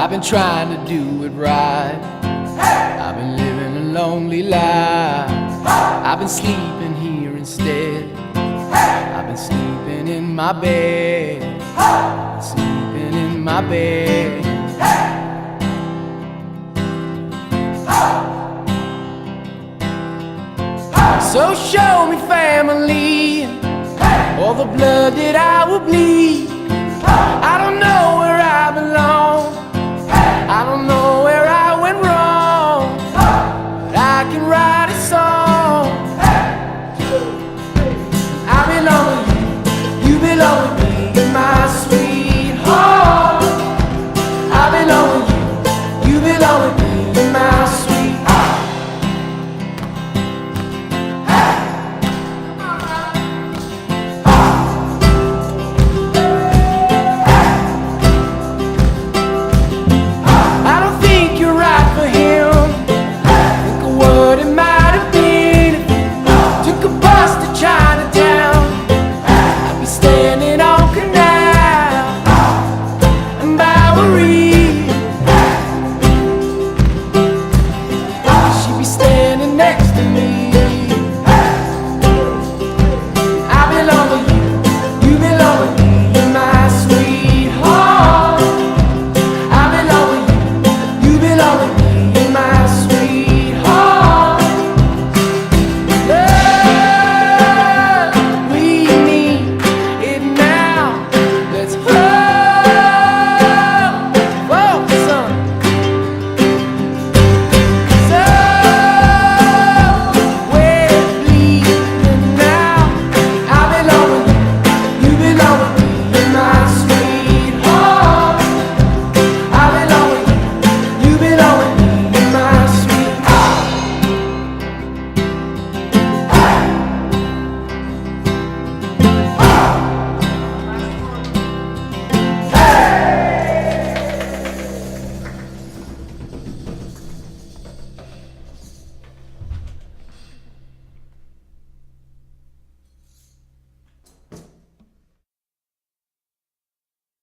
I've been trying to do it right. I've been living a lonely life. I've been sleeping here instead. I've been sleeping in my bed. Sleeping in my bed. So show me family, all the blood that I will bleed.